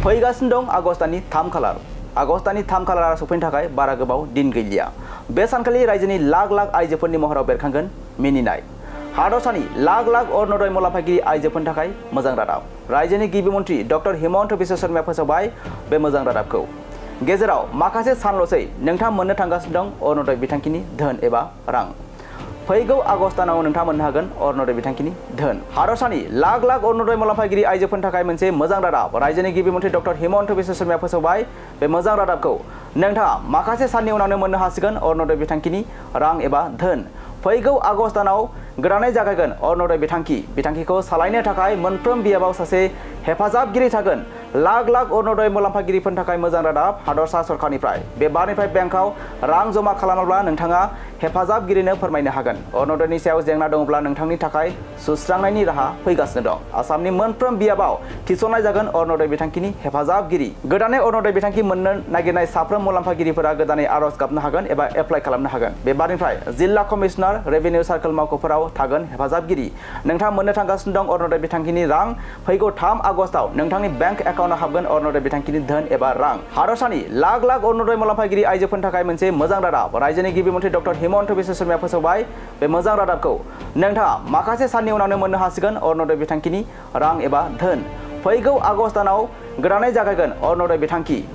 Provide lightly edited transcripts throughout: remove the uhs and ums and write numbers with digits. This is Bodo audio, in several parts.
फैगासिनो दं आगस्ट दाननि 3 खालार। आगस्ट दाननि 3 खालारा सफैनो थाखाय बारा गोबाव दिन गैलिया। बे सानखालि रायजोनि लाख लाख आइजोफोरनि महराव बेरखांगोन मिनिनाय। हादरसानि लाख लाख अरुणोदय मुलाम्फागिरि आइजोफोरनि थाखाय मोजां रादाब। रायजोनि गिबि मन्त्रि डक्टर हिमन्त बिश्व शर्माया फोसावबाय बे मोजां रादाबखौ। गेजेराव माखासे सानल'सै नोंथाङा मोननो थांगासिनो दं अरुणोदय बिथांखिनि धोन एबा रां। फैगौ आगस्ट दानाव नोंथाङा मोननो हागोन अरुणोदय बिथांखिनि धोन। हादरसानि लाख लाख अरुणोदय मुलाम्फागिरि आइजोफोरनि थाखाय मोनसे मोजां रादाब। रायजोनि गिबि मन्त्रि डक्टर हिमन्त बिश्व शर्माया फोसावबाय बे मोजां रादाबखौ। नोंथाङा माखासे साननि उनावनो मोननो हासिगोन अरुणोदय बिथांखिनि रां एबा धोन। फैगौ आगस्ट दानाव गोदानै जागायगोन अरुणोदय बिथांखिखौ सालायनो थाखाय मोनफ्रोम बियाबाव सासे हेफाजाबगिरि थागोन। लाख लाख अरुणोदय मुलाम्फागिरिफोरनि थाखाय मोजां रादाब हादरसा सरकारनिफ्राय। बे बारनिफ्राय बेंकआव रां जमा खालामोब्ला नोंथाङा हेफाजाबगिरिनो फोरमायनो हागोन। अरुणोदयनि सायाव जेंना दङब्ला नोंथांनि थाखाय सुस्रांनायनि राहा फैगासिनो दं। आसामनि मोनफ्रोम बियाबाव थिसननाय जागोन अरुणोदय बिथांखिनि हेफाजाबगिरि। गोदानै अरुणोदय बिथांखि मोननो नागिरनाय साफ्रोम मुलाम्फागिरिफोरा गोदानै आर'ज गाबनो हागोन एबा एप्लाइ खालामनो हागोन। बे बारनिफ्राय जिल्ला कमिशनार रेभिनिउ सार्कल मावख'फोराव थागोन हेफाजाबगिरि। नोंथाङा मोननो थांगासिनो दं अरुणोदय बिथांखिनि रां। फैगौ 3 आगस्टआव नोंथांनि बेंक एकाउन्टआव हाबगोन अरुणोदय बिथांखिनि धोन एबा रां। हादरसानि लाख लाख अरुणोदय मुलाम्फागिरि आइजोफोरनि थाखाय मोनसे मोजां रादाब। रायजोनि गिबि मन्त्रि डक्टर हिमन्त बिश्व शर्माया फोसावबाय बे मोजां रादाबखौ। नोंथाङा माखासे साननि उनावनो मोननो हासिगोन अरुणोदय बिथांखिनि रां एबा धोन। फैगौ आगस्ट दानाव गोदानै जागायगोन अरुणोदय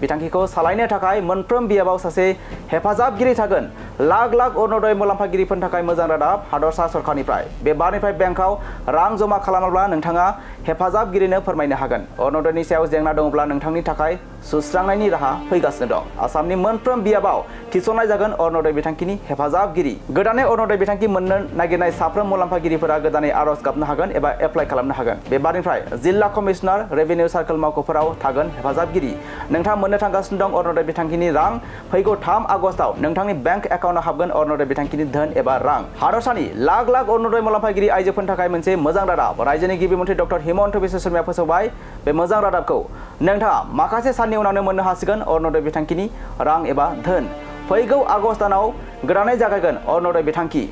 बिथांखिखौ सालायनो थाखाय मोनफ्रोम बियाबाव सासे हेफाजाबगिरि थागोन। लाख लाख अरुणोदय मुलाम्फागिरिफोरनि थाखाय मोजां रादाब हादरसा सरकारनिफ्राय। बे बारनिफ्राय बेंकआव रां जमा खालामोब्ला नोंथाङा हेफाजाबगिरिनो फोरमायनो हागोन। अरुणोदयनि सायाव जेंना दङब्ला नोंथांनि थाखाय सुस्रांनायनि राहा फैगासिनो दं। आसामनि मोनफ्रोम बियाबाव थिसननाय जागोन अरुणोदय बिथांखिनि हेफाजाबगिरि। गोदानै अरुणोदय बिथांखि मोननो नागिरनाय साफ्रोम मुलाम्फागिरिफोरा गोदानै आर'ज गाबनो हागोन एबा एप्लाइ खालामनो हागोन। बे बारनिफ्राय जिल्ला कमिशनार रेभिनिउ सार्कल मावख'फोराव थागोन हेफाजाबगिरि। नोंथाङा मोननो थांगासिनो दं अरुणोदय बिथांखिनि रां। फैगौ 3 आगस्टआव नोंथांनि बेंक एकाउन्टआव हाबगोन अरुणोदय बिथांखिनि धोन एबा रां। हादरसानि लाख लाख अरुणोदय मुलाम्फागिरि आइजोफोरनि थाखाय मोनसे मोजां रादाब। रायजोनि गिबि मन्त्रि डक्टर हिमन्त बिश्व शर्माया फोसावबाय बे मोजां रादाबखौ। नोंथाङा माखासे साननि उनावनो मोननो हासिगोन अरुणोदय बिथांखिनि रां एबा धोन। फैगौ आगस्ट दानाव गोदानै जागायगोन अरुणोदय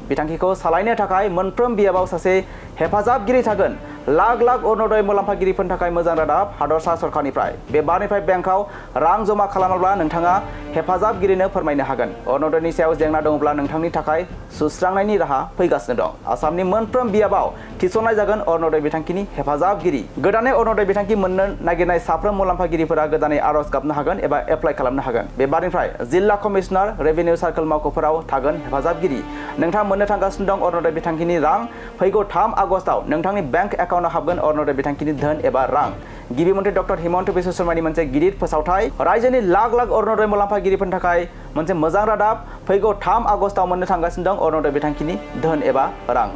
बिथांखिखौ सालायनो थाखाय मोनफ्रोम बियाबाव सासे हेफाजाबगिरि थागोन। लाख लाख अरुणोदय मुलाम्फागिरिफोरनि थाखाय मोजां रादाब हादरसा सरकारनिफ्राय। बे बारनिफ्राय बेंकआव रां जमा खालामोब्ला नोंथाङा हेफाजाबगिरिनो फोरमायनो हागोन। अरुणोदयनि सायाव जेंना दङब्ला नोंथांनि थाखाय सुस्रांनायनि राहा फैगासिनो दं। आसामनि मोनफ्रोम बियाबाव थिसननाय जागोन अरुणोदय बिथांखिनि हेफाजाबगिरि। गोदानै अरुणोदय बिथांखि मोननो नागिरनाय साफ्रोम मुलाम्फागिरिफोरा गोदानै आर'ज गाबनो हागोन एबा एप्लाइ खालामनो हागोन। बे बारनिफ्राय जिल्ला कमिशनार रेभिनिउ सार्कल मावख'फोराव थागोन हेफाजाबगिरि। नोंथाङा मोननो थांगासिनो दं अरुणोदय बिथांखिनि रां। फैगौ 3 आगस्टआव नोंथांनि बेंक एकाउन्टआव हाबगोन अरुणोदय बिथांखिनि धोन एबा रां। गिबि मन्त्रि डक्टर हिमन्त बिश्व शर्मानि मोनसे गिदिर फोसावथाय। रायजोनि लाख लाख अरुणोदय मुलाम्फागिरिफोरनि थाखाय मोनसे मोजां रादाब। फैगौ 3 आगस्टआव मोननो थांगासिनो दं अरुणोदय बिथांखिनि धोन एबा रां।